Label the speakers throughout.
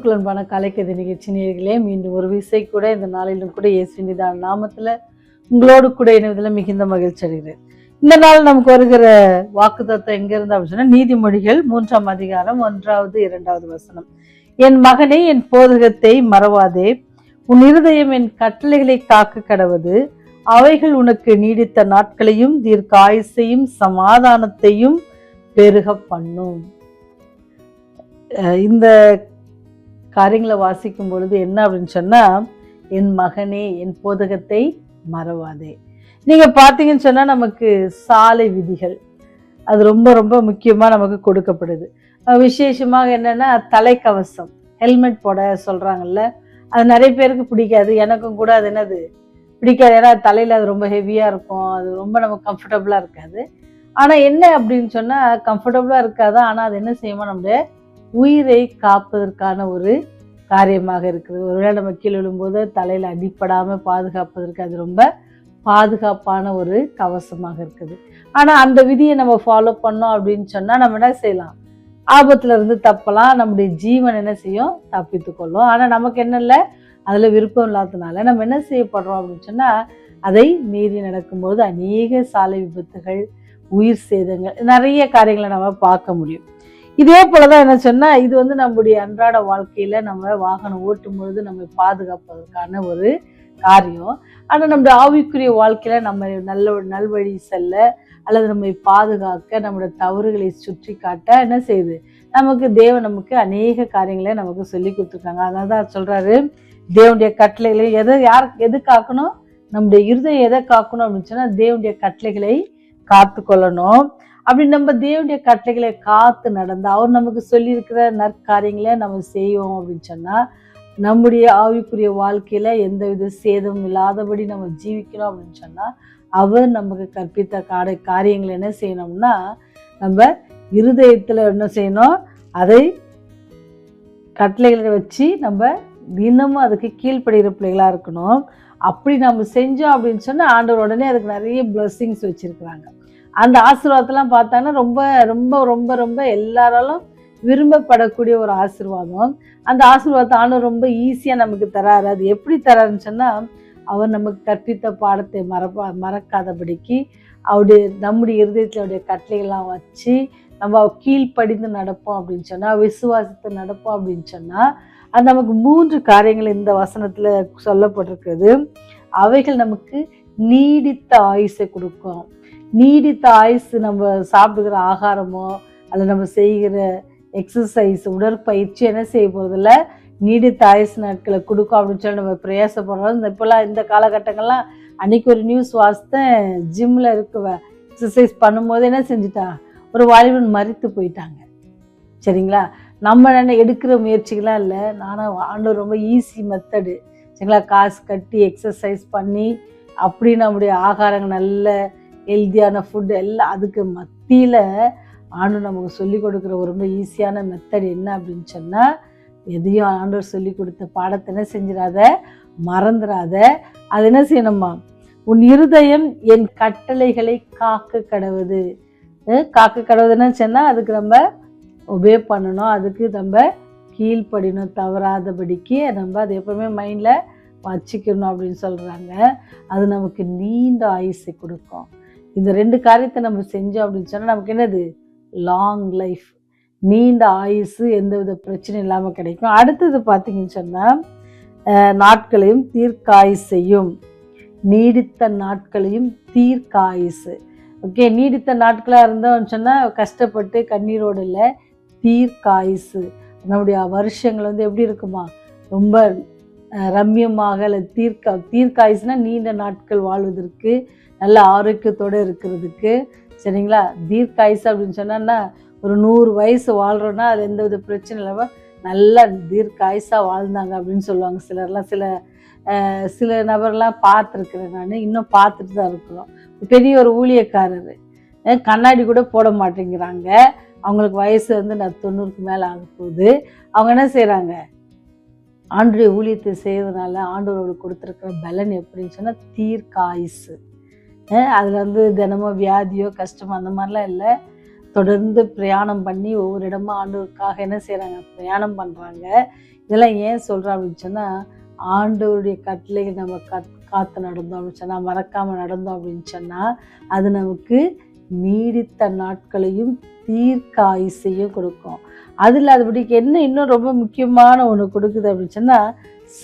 Speaker 1: கிறிஸ்துக்குள் அன்பான கலைக்கதை நிகழ்ச்சி நேயர்களே, மீண்டும் ஒரு விசை கூட இந்த நாளிலும் கூட இயேசுவின் நிதான நாமத்துல உங்களோடு கூட இணைவதில் மிகுந்த மகிழ்ச்சி அடைகிறேன். இந்த நாள் நமக்கு வருகிற வாக்குத்தத்தம் எங்க இருந்து அப்படின்னு சொன்னா, நீதிமொழிகள் 3ஆம் அதிகாரம் 1வது 2வது வசனம். என் மகனே, என் போதகத்தை மறவாதே, உன் இருதயம் என் கட்டளைகளை காக்க கடவது. அவைகள் உனக்கு நீடித்த நாட்களையும் தீர்க்க ஆயுசையும் சமாதானத்தையும் பெருக பண்ணும். இந்த காரியங்களை வாசிக்கும் பொழுது என்ன அப்படின்னு சொன்னா, என் மகனே, என் போதகத்தை மறவாதே. நீங்க பார்த்தீங்கன்னு சொன்னா, நமக்கு சாலை விதிகள் அது ரொம்ப ரொம்ப முக்கியமா நமக்கு கொடுக்கப்படுது. விசேஷமாக என்னன்னா, தலைக்கவசம், ஹெல்மெட் போட சொல்றாங்கல்ல, அது நிறைய பேருக்கு பிடிக்காது. எனக்கும் கூட அது என்னது பிடிக்காது. ஏன்னா தலையில அது ரொம்ப ஹெவியா இருக்கும், அது ரொம்ப நமக்கு கம்ஃபர்டபுளா இருக்காது. ஆனா என்ன அப்படின்னு சொன்னா, கம்ஃபர்டபுளா இருக்காது, ஆனா அது என்ன செய்யுமா, நம்முடைய உயிரை காப்பதற்கான ஒரு காரியமாக இருக்குது. ஒருவேளை நம்ம கீழே விழும்போது தலையில அடிப்படாம பாதுகாப்பதற்கு அது ரொம்ப பாதுகாப்பான ஒரு கவசமாக இருக்குது. ஆனா அந்த விதியை நம்ம ஃபாலோ பண்ணோம் அப்படின்னு சொன்னா, நம்ம என்ன செய்யலாம், ஆபத்துல இருந்து தப்பலாம், நம்முடைய ஜீவன் என்ன செய்யும், தப்பித்து கொள்ளும். ஆனா நமக்கு என்ன இல்லை, அதுல விருப்பம் இல்லாததுனால நம்ம என்ன செய்யப்படுறோம் அப்படின்னு சொன்னா, அதை மீறி நடக்கும்போது அநேக சாலை விபத்துகள், உயிர் சேதங்கள், நிறைய காரியங்களை நம்ம பார்க்க முடியும். இதே போலதான் என்ன சொன்னா, இது நம்முடைய அன்றாட வாழ்க்கையில நம்ம வாகனம் ஓட்டும் பொழுது நம்ம பாதுகாப்பதற்கான ஒரு காரியம். ஆனா நம்முடைய ஆவிக்குரிய வாழ்க்கையில நம்ம நல்வழி செல்ல அல்லது நம்மை பாதுகாக்க, நம்முடைய தவறுகளை சுற்றி காட்ட என்ன செய்யுது, தேவன் நமக்கு அநேக காரியங்களை நமக்கு சொல்லி கொடுத்துருக்காங்க. அதனாலதான் சொல்றாரு, தேவனுடைய கட்டளைகளை எது காக்கணும், நம்முடைய இருதயம் எதை காக்கணும் அப்படின்னு சொன்னா, தேவனுடைய கட்டளைகளை காத்து கொள்ளணும். அப்படி நம்ம தேவனுடைய கட்டளைகளை காத்து நடந்து அவர் நமக்கு சொல்லியிருக்கிற நற்காரியங்களை நம்ம செய்வோம் அப்படின்னு சொன்னா, நம்முடைய ஆவிக்குரிய வாழ்க்கையில எந்தவித சேதமும் இல்லாதபடி நம்ம ஜீவிக்கணும் அப்படின்னு சொன்னா, அவர் நமக்கு கற்பித்த காரியங்களை என்ன செய்யணும்னா, நம்ம இருதயத்துல என்ன செய்யணும், அதை கட்டளைகளை வச்சு நம்ம தினமும் அதுக்கு கீழ்ப்படுகிற பிள்ளைகளா இருக்கணும். அப்படி நம்ம செஞ்சோம் அப்படின்னு சொன்னா, ஆண்டவர் உடனே அதுக்கு நிறைய பிளஸ்ஸிங்ஸ் வச்சிருக்கிறாங்க. அந்த ஆசீர்வாதத்தெல்லாம் பார்த்தாங்கன்னா ரொம்ப ரொம்ப ரொம்ப ரொம்ப எல்லாராலும் விரும்பப்படக்கூடிய ஒரு ஆசீர்வாதம். அந்த ஆசீர்வாதத்தை ஆண்டவர் ரொம்ப ஈஸியா நமக்கு தராரு. அது எப்படி தராருன்னு சொன்னா, அவர் நமக்கு கற்பித்த பாடத்தை மறக்காதபடிக்கு நம்முடைய இருதயத்தில் அவருடைய கட்டளைகள்லாம் வச்சு நம்ம கீழ்ப்படிந்து நடப்போம் அப்படின்னு சொன்னா, விசுவாசத்தை நடப்போம் அப்படின்னு சொன்னா, அது நமக்கு 3 காரியங்கள் இந்த வசனத்துல சொல்லப்பட்டிருக்கிறது. அவைகள் நமக்கு நீடித்த ஆயுசை கொடுக்கும். நீடித்த ஆயுசு, நம்ம சாப்பிடுகிற ஆகாரமோ அல்லது நம்ம செய்கிற எக்ஸசைஸ், உடற்பயிற்சி என்ன செய்ய போறதில்ல, நீடித்த ஆயுசு நாட்களை கொடுக்கும் அப்படின்னு சொல்லி நம்ம பிரயாசப்படுறோம். இப்போல்லாம் இந்த காலகட்டங்கள்லாம், அன்னைக்கு ஒரு நியூஸ் வாசித்தேன், ஜிம்ல எக்ஸசைஸ் பண்ணும்போது என்ன செஞ்சுட்டா, ஒரு வாலிபன் மரித்து போயிட்டாங்க. சரிங்களா, நம்ம எடுக்கிற முயற்சிகளாம் இல்லை, நானும் ஆண்டவர் ரொம்ப ஈஸி மெத்தடு, சரிங்களா, காசு கட்டி எக்ஸசைஸ் பண்ணி அப்படி நம்முடைய ஆகாரங்கள் நல்ல ஹெல்த்தியான ஃபுட் எல்லாம் அதுக்கு மத்தியில் ஆண்டவர் நமக்கு சொல்லி கொடுக்குற ஒரு ரொம்ப ஈஸியான மெத்தட் என்ன அப்படின்னு சொன்னால், எதையும் ஆண்டவர் சொல்லி கொடுத்த பாடத்தை என்ன செஞ்சிடாத, மறந்துடாத. அது என்ன செய்யணுமா, உன் இருதயம் என் கட்டளைகளை காக்க கடவுது. காக்க கடவுதுன்னு சொன்னால், அதுக்கு நம்ம ஒபே பண்ணணும், அதுக்கு நம்ம கீழ்ப்படிணும், தவறாதபடிக்கு நம்ம அது எப்பவுமே மைண்டில் வச்சுக்கணும் அப்படின்னு சொல்கிறாங்க. அது நமக்கு நீண்ட ஆயுசை கொடுக்கும். இந்த 2 காரியத்தை நம்ம செஞ்சோம் அப்படின்னு சொன்னால், நமக்கு என்னது, லாங் லைஃப், நீண்ட ஆயுசு, எந்தவித பிரச்சனையும் இல்லாமல் கிடைக்கும். அடுத்தது பார்த்தீங்கன்னு சொன்னால், நாட்களையும் தீர்க்காயுசையும், நீடித்த நாட்களையும் தீர்க்காயுசு. ஓகே, நீடித்த நாட்களாக இருந்தோம்னு சொன்னால் கஷ்டப்பட்டு கண்ணீரோடு இல்லை, தீர்க்காயுசு, நம்முடைய வருஷங்கள் எப்படி இருக்குமா, ரொம்ப ரம்யமாக, இல்லை தீர்க்காயுசுனா நீண்ட நாட்கள் வாழ்வதற்கு, நல்ல ஆரோக்கியத்தோடு இருக்கிறதுக்கு. சரிங்களா, தீர்க்காயுசு அப்படின்னு சொன்னா, ஒரு 100 வயசு வாழ்கிறோன்னா அது எந்தவித பிரச்சனை இல்லாமல் நல்லா தீர்க்காயுசாக வாழ்ந்தாங்க அப்படின்னு சொல்லுவாங்க. சிலர்லாம் சில நபர்லாம் பார்த்துருக்குறேன், நான் இன்னும் பார்த்துட்டு தான் இருக்கிறோம். பெரிய ஒரு ஊழியக்காரர் கண்ணாடி கூட போட மாட்டேங்கிறாங்க, அவங்களுக்கு வயசு 90க்கு மேலே ஆக போகுது. அவங்க என்ன செய்கிறாங்க, ஆண்டுடைய ஊழியத்தை செய்வதனால ஆண்டவர்களுக்கு கொடுத்துருக்கிற பலன் எப்படின்னு சொன்னால் தீர்க்காயுசு. அதில் தினமும் வியாதியோ கஷ்டமோ அந்த மாதிரிலாம் இல்லை, தொடர்ந்து பிரயாணம் பண்ணி ஒவ்வொரு இடமா ஆண்டவருக்காக என்ன செய்கிறாங்க, பிரயாணம் பண்ணுறாங்க. இதெல்லாம் ஏன் சொல்கிறேன் அப்படின்னு சொன்னால், ஆண்டவருடைய கட்டளையை நம்ம காத்து நடந்தோம் அப்படின்னு சொன்னால், மறக்காமல் நடந்தோம் அப்படின்னு சொன்னால், அது நமக்கு நீடித்த நாட்களையும் தீர்க்க ஆயுசையும் கொடுக்கும். அதில் அதுபடிக்கு என்ன இன்னும் ரொம்ப முக்கியமான ஒன்று கொடுக்குது அப்படின்னு சொன்னால்,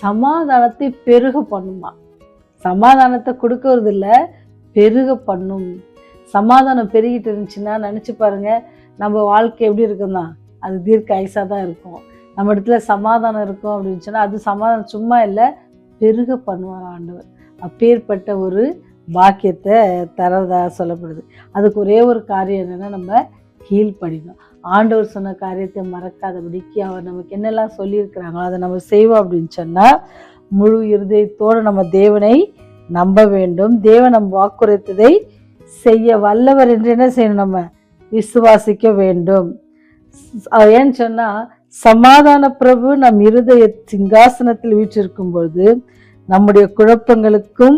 Speaker 1: சமாதானத்தை பெருக பண்ணுமா. சமாதானத்தை கொடுக்கறது இல்லை, பெருக பண்ணும். சமாதானம் பெருகிட்டு இருந்துச்சுன்னா நினச்சி பாருங்க, நம்ம வாழ்க்கை எப்படி இருக்குன்னா அது தீர்க்க ஆயுசாக தான் இருக்கும். நம்ம இடத்துல சமாதானம் இருக்கும் அப்படின்னு சொன்னால், அது சமாதானம் சும்மா இல்லை, பெருக பண்ணுவார் ஆண்டவர். அப்பேற்பட்ட ஒரு பாக்கியத்தை தரதா சொல்லப்படுது. அதுக்கு ஒரே ஒரு காரியம் என்னென்னா, நம்ம கீழ்ப்படிணும். ஆண்டவர் சொன்ன காரியத்தை மறக்காதபடிக்கு அவர் நமக்கு என்னெல்லாம் சொல்லியிருக்கிறாங்களோ அதை நம்ம செய்வோம் அப்படின்னு சொன்னால், முழு இருதயத்தோடு நம்ம தேவனை நம்ப வேண்டும். தேவன் நம்ம வாக்குரைத்ததை செய்ய வல்லவர் என்று என்ன செய்யணும், நம்ம விசுவாசிக்க வேண்டும். ஏன்னு சொன்னால், சமாதான பிரபு நம் இருதய சிங்காசனத்தில் வீற்றிருக்கும் பொழுது நம்முடைய குழப்பங்களுக்கும்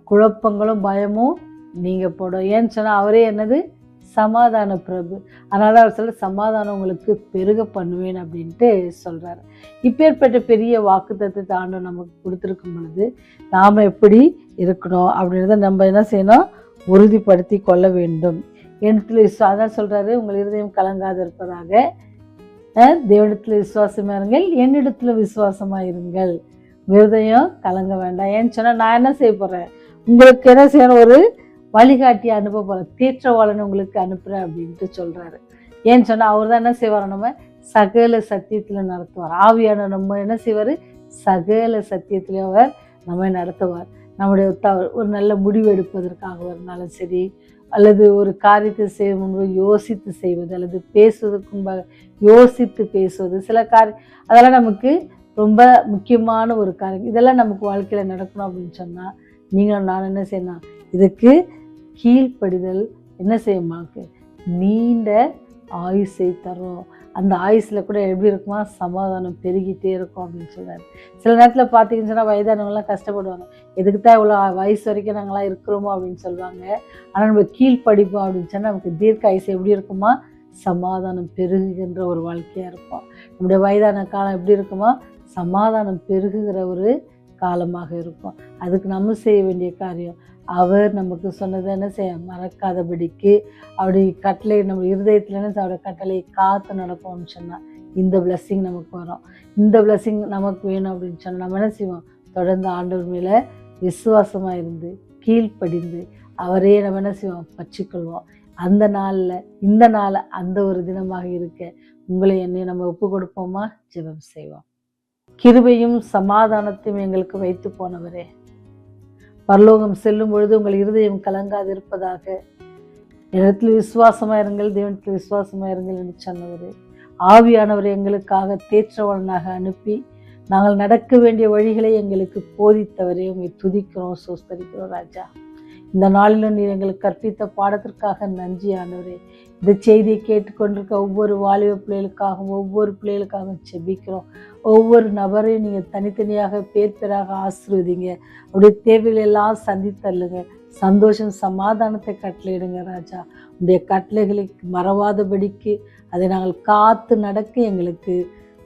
Speaker 1: குழப்பங்களும் பயமும் நீங்க போடும். ஏன்னு சொன்னால், அவரே என்னது சமாதான பிரபு. அதனால அவர் சொல்ல, சமாதானம் உங்களுக்கு பெருக பண்ணுவேன் அப்படின்ட்டு சொல்றாரு. இப்பேற்பட்ட பெரிய வாக்குத்தத்தத்தை ஆண்டவர் நமக்கு கொடுத்துருக்கும் பொழுது நாம் எப்படி இருக்கணும் அப்படின்றத நம்ம என்ன செய்யணும், உறுதிப்படுத்தி கொள்ள வேண்டும். என்னிடத்தில் அதான் சொல்றாரு, உங்கள் இருதயம் கலங்காது இருப்பதாக, தேவனிடத்தில் விசுவாசமாக இருங்கள், என்னிடத்துல விசுவாசமாக இருங்கள். இருதயம் கலங்க வேண்டாம். ஏன்னு சொன்னால், நான் என்ன செய்ய போகிறேன், உங்களுக்கு என்ன செய்யணும், ஒரு வழிகாட்டியை அனுப்ப போகிறேன், தேற்றவாளனை உங்களுக்கு அனுப்புகிறேன் அப்படின்ட்டு சொல்கிறாரு. ஏன்னு சொன்னால், அவர் தான் என்ன செய்வார், நம்ம சகல சத்தியத்தில் நடத்துவார். ஆவியான நம்ம என்ன செய்வார், சகல சத்தியத்திலையும் அவர் நம்ம நடத்துவார். நம்முடைய ஒரு நல்ல முடிவு எடுப்பதற்காக இருந்தாலும் சரி, அல்லது ஒரு காரியத்தை செய்ய முன்பு யோசித்து செய்வது, அல்லது பேசுவதற்கு முன்பாக யோசித்து பேசுவது, சில அதெல்லாம் நமக்கு ரொம்ப முக்கியமான ஒரு காரியம். இதெல்லாம் நமக்கு வாழ்க்கையில் நடக்கணும் அப்படின்னு சொன்னால், நீங்களும் நான் என்ன செய்யணும், இதுக்கு கீழ்ப்படிதல் என்ன செய்யுமாக்கு நீண்ட ஆயுசை தரும். அந்த ஆயுசில் கூட எப்படி இருக்குமா, சமாதானம் பெருகிட்டே இருக்கும் அப்படின்னு சொல்கிறாரு. சில நேரத்தில் பார்த்தீங்கன்னு சொன்னால், வயதானவங்களாம் கஷ்டப்படுவாங்க, எதுக்கு தான் இவ்வளோ வயசு வரைக்கும் நாங்களாம் இருக்கிறோமோ அப்படின்னு சொல்லுவாங்க. ஆனால் நம்ம கீழ்ப்படிப்போம் அப்படின்னு சொன்னால், நமக்கு தீர்க்க ஆயுசு எப்படி இருக்குமா, சமாதானம் பெருகுகின்ற ஒரு வாழ்க்கையாக இருக்கும். நம்முடைய வயதான காலம் எப்படி இருக்குமா, சமாதானம் பெருகுகிற ஒரு காலமாக இருக்கும். அதுக்கு நம்ம செய்ய வேண்டிய காரியம், அவர் நமக்கு சொன்னதை என்ன செய்ய மறக்காதபடிக்கு அப்படி கட்டளை நம்ம இருதயத்தில் என்ன அவருடைய கட்டளையை காத்து நடப்போம்னு சொன்னால், இந்த பிளஸ்ஸிங் நமக்கு வரும். இந்த பிளஸ்ஸிங் நமக்கு வேணும் அப்படின்னு சொன்னால், நம்ம என்ன செய்வோம், தொடர்ந்து ஆண்டவர் மேலே விசுவாசமாக இருந்து கீழ்ப்படிந்து அவரே நம்ம என்ன செய்வோம், பற்றிக்கொள்வோம். அந்த நாளில் இந்த நாளை அந்த ஒரு தினமாக இருக்க உங்களை என்னை நம்ம ஒப்பு கொடுப்போமா, ஜெபம் செய்வோம். கிருபையும் சமாதானத்தையும் எங்களுக்கு வைத்து போனவரே, பரலோகம் செல்லும் பொழுது உங்கள் இருதயம் கலங்காது இருப்பதாக, இடத்தில் விசுவாசமாக இருங்கள், தேவனத்தில் விசுவாசமாக இருங்கள் என்று சொன்னவரே, ஆவியானவரை எங்களுக்காக தேற்றவாளனாக அனுப்பி நாங்கள் நடக்க வேண்டிய வழிகளை எங்களுக்கு போதித்தவரே, உங்களை துதிக்கிறோம், சோஸ்தரிக்கிறோம் ராஜா. இந்த நாளிலும் நீர் எங்களுக்கு கற்பித்த பாடத்திற்காக நன்றி ஆண்டவரே. இந்த செய்தியை கேட்டுக்கொண்டிருக்க ஒவ்வொரு வாலிப பிள்ளைகளுக்காகவும் ஒவ்வொரு பிள்ளைகளுக்காகவும் செபிக்கிறோம். ஒவ்வொரு நபரையும் நீங்கள் தனித்தனியாக பேர் பேராக ஆசீர்வதிங்க. அவருடைய தேவைகளை எல்லாம் சந்தித்தள்ளுங்க. சந்தோஷம் சமாதானத்தை கட்டளையிடுங்க ராஜா. உடைய கட்டளைகளை மறவாதபடிக்கு அதை நாங்கள் காத்து நடக்க எங்களுக்கு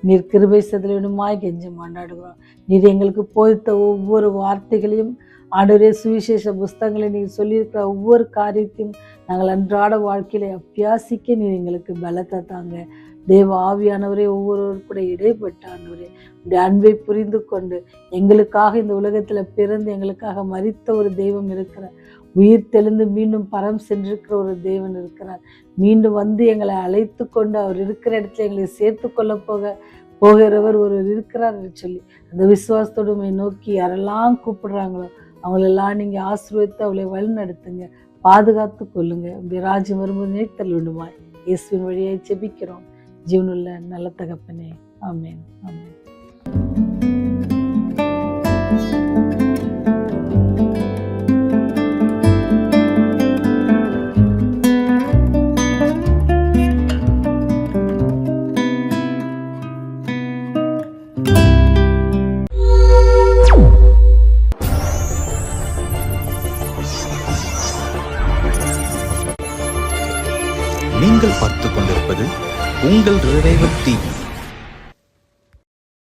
Speaker 1: நீர் கிருபை செய்தலுமாய் கெஞ்சி மன்றாடுகிறோம். நீர் எங்களுக்கு போதித்த ஒவ்வொரு வார்த்தைகளையும் ஆண்டவரே, சுவிசேஷ புஸ்தகங்களை நீங்கள் சொல்லியிருக்கிற ஒவ்வொரு காரியத்தையும் நாங்கள் அன்றாட வாழ்க்கையில அபியாசிக்க நீர் எங்களுக்கு பலத்தை தாங்க. தேவ ஆவியானவரே, ஒவ்வொருவரும் கூட இடைப்பட்ட ஆண்டவரே, உடைய அன்பை புரிந்து கொண்டு எங்களுக்காக இந்த உலகத்தில் பிறந்து எங்களுக்காக மரித்த ஒரு தெய்வம் இருக்கிறார். உயிர் தெளிந்து மீண்டும் பரம் சென்றிருக்கிற ஒரு தேவன் இருக்கிறார். மீண்டும் வந்து எங்களை அழைத்து கொண்டு அவர் இருக்கிற இடத்துல எங்களை சேர்த்து கொள்ள போகிறவர் ஒருவர் இருக்கிறார் என்று சொல்லி அந்த விசுவாசத்தோடு நோக்கி யாரெல்லாம் கூப்பிடுறாங்களோ அவங்களெல்லாம் நீங்கள் ஆசீர்வதித்து அவளை வழி நடத்துங்க, பாதுகாத்து கொள்ளுங்க. இப்படி ராஜ்யம் வரும்போது நினைத்தல் வேண்டுமாய் இயேசுவின் வழியை ஜெபிக்கிறோம் ஜீவனுள்ள நல்ல தகப்பனே, ஆமென், ஆமென்.
Speaker 2: நீங்கள் பார்த்துக் கொண்டிருப்பது உங்கள் ரிவைவல் டிவி.